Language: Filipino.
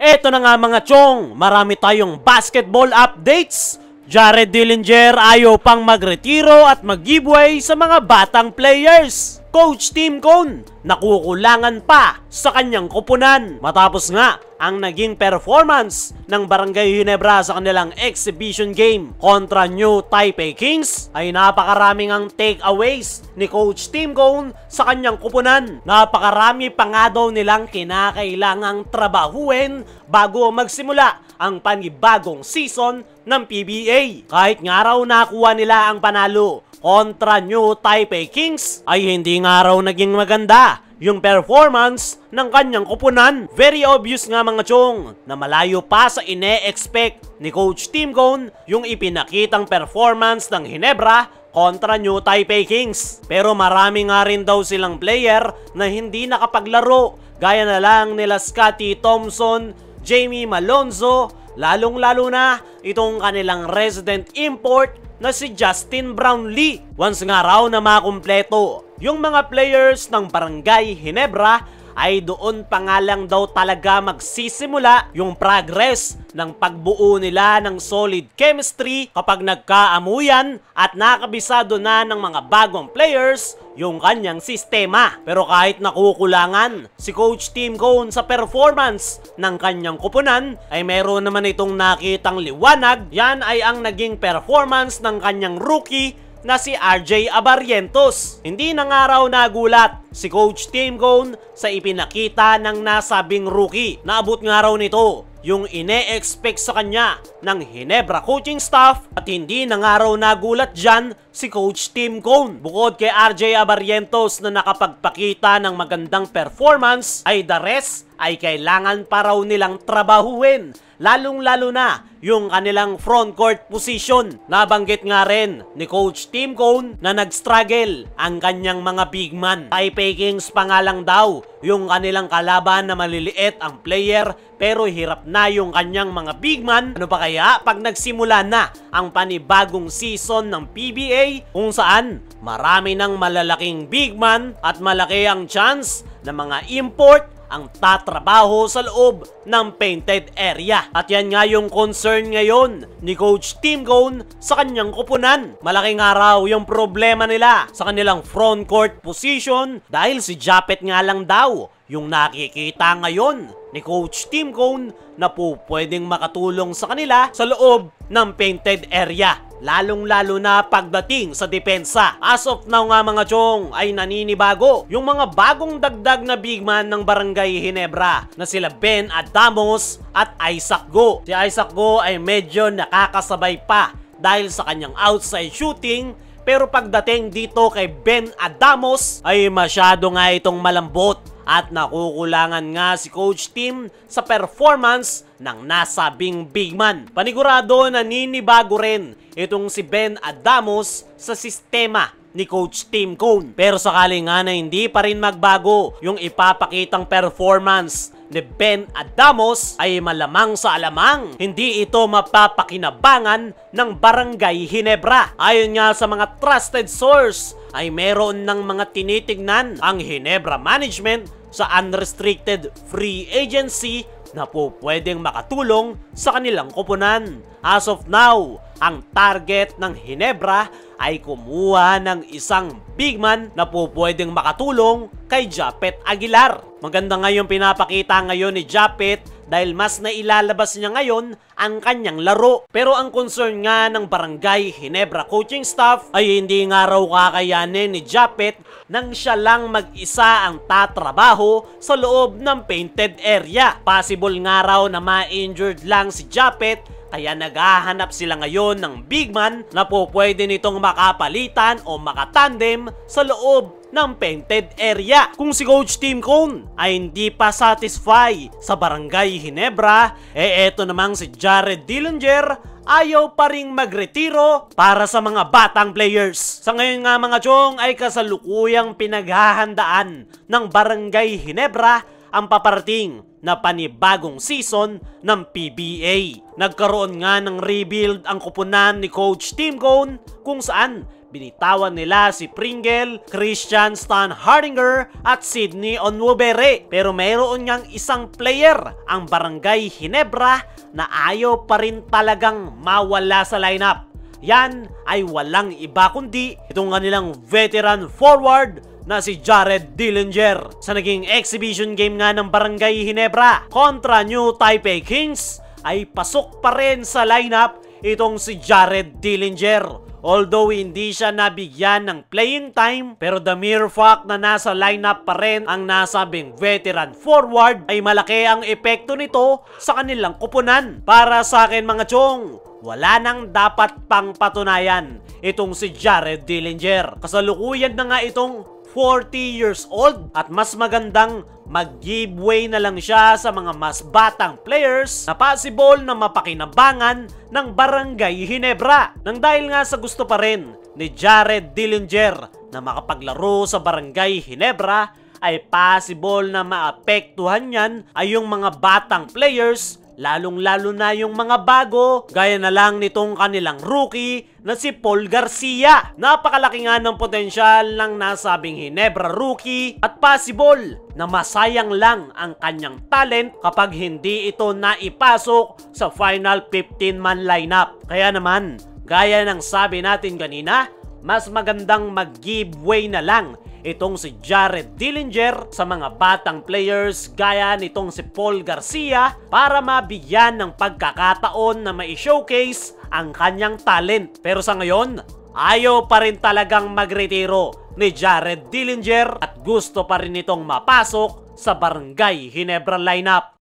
Eto na nga mga chong, marami tayong basketball updates. Jared Dillinger ayaw pang magretiro at mag-giveaway sa mga batang players. Coach Tim Cone, nakukulangan pa sa kanyang kupunan. Matapos nga ang naging performance ng Barangay Ginebra sa kanilang exhibition game kontra New Taipei Kings, ay napakaraming ang takeaways ni Coach Tim Cone sa kanyang kupunan. Napakarami pa nga daw nilang kinakailangang trabahuin bago magsimula ang panibagong season ng PBA. Kahit nga raw nakuha nila ang panalo kontra New Taipei Kings, ay hindi nga raw naging maganda yung performance ng kanyang kupunan. Very obvious nga mga chong na malayo pa sa ine-expect ni Coach Tim Cone yung ipinakitang performance ng Ginebra kontra New Taipei Kings. Pero marami nga rin daw silang player na hindi nakapaglaro, gaya na lang nila Scottie Thompson, Jamie Malonzo, lalong-lalo na itong kanilang resident import na si Justin Brownlee. Once nga raw na makumpleto yung mga players ng Barangay Ginebra, ay doon pa nga lang daw talaga magsisimula yung progress ng pagbuo nila ng solid chemistry kapag nagkaamuyan at nakabisado na ng mga bagong players yung kanyang sistema. Pero kahit nakukulangan si Coach Tim Cone sa performance ng kanyang kupunan, ay meron naman itong nakitang liwanag. Yan ay ang naging performance ng kanyang rookie na si RJ Abarrientos. Hindi na nga raw nagulat si Coach Tim Cone sa ipinakita ng nasabing rookie. Naabot nga raw nito yung ine-expect sa kanya ng Ginebra coaching staff, at hindi na nga raw nagulat dyan si Coach Tim Cone. Bukod kay RJ Abarrientos na nakapagpakita ng magandang performance, ay the rest ay kailangan pa raw nilang trabahuin, lalong-lalo na yung kanilang frontcourt position. Nabanggit nga rin ni Coach Tim Cone na nag-struggle ang kanyang mga big man. Taipei Kings pa nga lang daw yung kanilang kalaban na maliliit ang player, pero hirap na yung kanyang mga big man. Ano pa kaya pag nagsimula na ang panibagong season ng PBA, kung saan marami ng malalaking big man at malaki ang chance na mga import ang tatrabaho sa loob ng painted area. At yan nga yung concern ngayon ni Coach Tim Cone sa kanyang kupunan. Malaking araw yung problema nila sa kanilang frontcourt position, dahil si Japet nga lang daw yung nakikita ngayon ni Coach Tim Cone na po pwedeng makatulong sa kanila sa loob ng painted area, lalong-lalo na pagdating sa depensa. As of now nga mga chong, ay naninibago yung mga bagong dagdag na big man ng Barangay Ginebra na sila Ben Adamos at Isaac Go. Si Isaac Go ay medyo nakakasabay pa dahil sa kanyang outside shooting, pero pagdating dito kay Ben Adamos ay masyado nga itong malambot, at nakukulangan nga si Coach Tim sa performance ng nasabing big man. Panigurado naninibago rin itong si Ben Adamos sa sistema ni Coach Tim Cone. Pero sakali nga na hindi pa rin magbago yung ipapakitang performance ni Ben Adamos, ay malamang sa alamang hindi ito mapapakinabangan ng Barangay Ginebra. Ayon nga sa mga trusted source, ay meron ng mga tinitignan ang Ginebra management sa unrestricted free agency na po pwedeng makatulong sa kanilang kupunan. As of now, ang target ng Ginebra ay kumuha ng isang big man na po pwedeng makatulong kay Japet Aguilar. Maganda nga yung pinapakita ngayon ni Japet, dahil mas nailalabas niya ngayon ang kanyang laro. Pero ang concern nga ng Barangay Ginebra coaching staff ay hindi nga raw kakayanin ni Japet nang siya lang mag-isa ang tatrabaho sa loob ng painted area. Possible nga raw na ma-injured lang si Japet, kaya naghahanap sila ngayon ng big man na po pwede nitong makapalitan o makatandem sa loob ng painted area. Kung si Coach Tim Cone ay hindi pa satisfy sa Barangay Ginebra, eto namang si Jared Dillinger ayaw pa ring magretiro para sa mga batang players. Sa ngayon nga mga chong, ay kasalukuyang pinaghahandaan ng Barangay Ginebra ang paparating na panibagong season ng PBA. Nagkaroon nga ng rebuild ang kupunan ni Coach Tim Cone, kung saan binitawan nila si Pringle, Christian Stan Hardinger at Sidney Onwubere. Pero mayroon ngang isang player, ang Barangay Ginebra, na ayaw pa rin talagang mawala sa lineup. Yan ay walang iba kundi itong kanilang veteran forward na si Jared Dillinger. Sa naging exhibition game nga ng Barangay Ginebra kontra New Taipei Kings ay pasok pa rin sa lineup itong si Jared Dillinger. Although hindi siya nabigyan ng playing time, pero the mere fact na nasa lineup pa rin ang nasabing veteran forward ay malaki ang epekto nito sa kanilang kupunan. Para sa akin mga chong, wala nang dapat pang patunayan itong si Jared Dillinger. Kasalukuyan na nga itong 40 years old at mas magandang mag-giveaway na lang siya sa mga mas batang players na possible na mapakinabangan ng Barangay Ginebra. Nang dahil nga sa gusto pa rin ni Jared Dillinger na makapaglaro sa Barangay Ginebra, ay possible na maapektuhan yan ay yung mga batang players, lalong-lalo na yung mga bago, gaya na lang nitong kanilang rookie na si Paul Garcia. Napakalaki nga ng potensyal ng nasabing Ginebra rookie at possible na masayang lang ang kanyang talent kapag hindi ito naipasok sa final 15-man lineup. Kaya naman, gaya ng sabi natin kanina, mas magandang mag-giveaway na lang itong si Jared Dillinger sa mga batang players gaya nitong si Paul Garcia para mabigyan ng pagkakataon na mai-showcase ang kanyang talent. Pero sa ngayon, ayaw pa rin talagang magretiro ni Jared Dillinger at gusto pa rin itong mapasok sa Barangay Ginebra lineup.